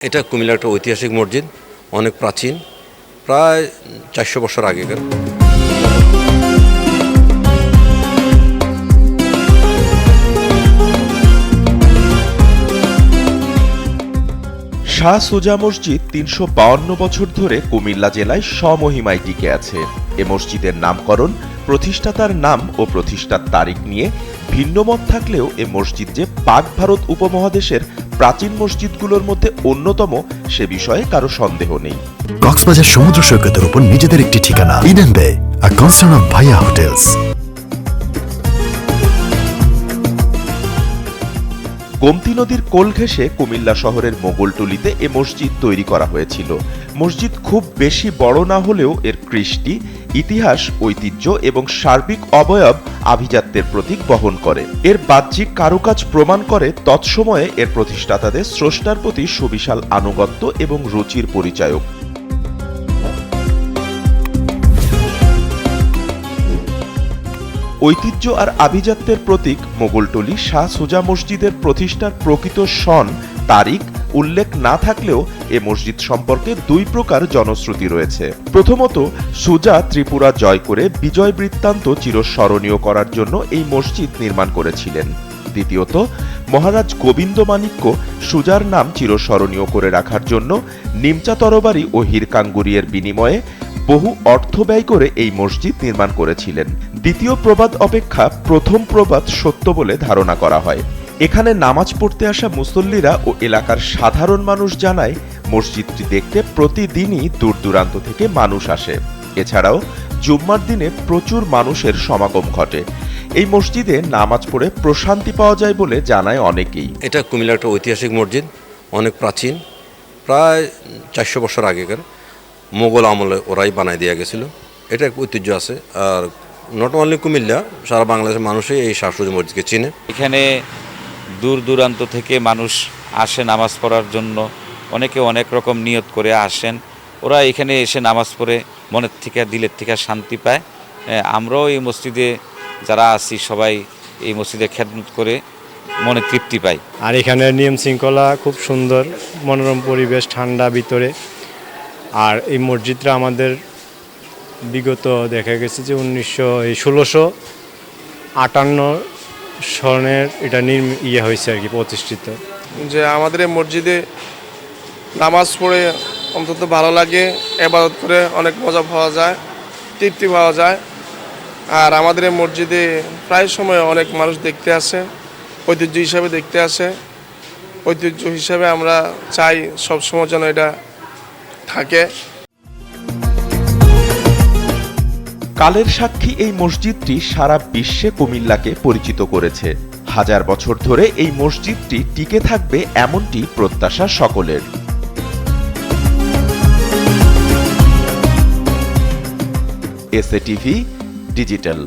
এটা কুমিল্লার একটা ঐতিহাসিক মসজিদ, অনেক প্রাচীন, প্রায় 400 বছর আগেকার। শাহ সুজা মসজিদ ৩৫২ বছর ধরে কুমিল্লা জেলায় স্বমহিমায় টিকে আছে। এ মসজিদের নামকরণ, প্রতিষ্ঠাতার নাম ও প্রতিষ্ঠার তারিখ নিয়ে ভিন্নমত থাকলেও এ মসজিদ যে পাক ভারত উপমহাদেশের প্রাচীন মসজিদগুলোর মধ্যে অন্যতম সে বিষয়ে কারো সন্দেহ নেই। কক্সবাজার সমুদ্র সৈকতের উপর নিজেদের একটি ঠিকানা, ইডেন বে, আ কনসার্ন অফ ভাইয়া হোটেলস। গোমতী নদীর কোল ঘেঁষে কুমিল্লা শহরের মোগলটুলিতে এ মসজিদ তৈরি করা হয়েছিল। মসজিদ খুব বেশি বড় না হলেও এর কৃষ্টি, ইতিহাস, ঐতিহ্য এবং সার্বিক অবয়ব আভিজাত্যের প্রতীক বহন করে। এর বাহ্যিক কারুকাজ প্রমাণ করে তৎসময়ে এর প্রতিষ্ঠাতাদের স্রষ্টার প্রতি সুবিশাল আনুগত্য এবং রুচির পরিচায়ক। ঐতিহ্য আর আভিজাত্যের প্রতীক মোগলটুলি শাহ সুজা মসজিদের প্রতিষ্ঠার প্রকৃত সন, তারিখ উল্লেখ না থাকলেও এ মসজিদ সম্পর্কে দুই প্রকার জনশ্রুতি রয়েছে। প্রথমত, সুজা ত্রিপুরা জয় করে বিজয় বৃত্তান্ত চিরস্মরণীয় করার জন্য এই মসজিদ নির্মাণ করেছিলেন। দ্বিতীয়ত, মহারাজ গোবিন্দমাণিক্য সুজার নাম চিরস্মরণীয় করে রাখার জন্য নিমচা তরবারি ও হীরকাঙ্গুরিয়ের বিনিময়ে বহু অর্থ ব্যয় করে এই মসজিদ নির্মাণ করেছিলেন। দ্বিতীয় প্রবাদ অপেক্ষা প্রথম প্রবাদ সত্য বলে ধারণা করা হয়। এখানে নামাজ পড়তে আসা মুসল্লিরা ও এলাকার সাধারণ মানুষ জানায়, মসজিদটি দেখতে প্রতিদিনই দূর দূরান্ত থেকে মানুষ আসে। এছাড়াও জুম্মার দিনে প্রচুর মানুষের সমাগম ঘটে। এই মসজিদে নামাজ পড়ে প্রশান্তি পাওয়া যায় বলে জানায় অনেকেই। এটা কুমিল্লার একটা ঐতিহাসিক মসজিদ, অনেক প্রাচীন, প্রায় 400 বছর আগেকার। মোগল আমলে ওরাই বানাই দেওয়া গেছিল। এটা এক ঐতিহ্য আছে। আর নট অনলি কুমিল্লা, সারা বাংলাদেশের মানুষই এই শাহ সুজা মসজিদকে চিনে। এখানে দূর দূরান্ত থেকে মানুষ আসে নামাজ পড়ার জন্য। অনেকে অনেক রকম নিয়ত করে আসেন। ওরা এখানে এসে নামাজ পড়ে মনের থেকে, দিলের থেকে শান্তি পায়। আমরাও এই মসজিদে যারা আছি সবাই এই মসজিদে খেদমত করে মনে তৃপ্তি পাই। আর এখানে নিয়ম শৃঙ্খলা খুব সুন্দর, মনোরম পরিবেশ, ঠান্ডা ভিতরে। আর এই মসজিদটা আমাদের বিগত দেখা গেছে যে 1658 সনের এটা হয়েছে আর কি, প্রতিষ্ঠিত। যে আমাদের এই মসজিদে নামাজ পড়ে অন্তত ভালো লাগে, ইবাদত করে অনেক মজা পাওয়া যায়, তৃপ্তি পাওয়া যায়। আর আমাদের এই মসজিদে প্রায় সময় অনেক মানুষ দেখতে আসে, ঐতিহ্য হিসাবে দেখতে আসে। ঐতিহ্য হিসাবে আমরা চাই সবসময় যেন এটা থাকে। কালের সাক্ষী এই মসজিদটি সারা বিশ্বে কুমিল্লাকে পরিচিত করেছে। হাজার বছর ধরে এই মসজিদটি টিকে থাকবে এমনটি প্রত্যাশা সকলের। SA TV digital.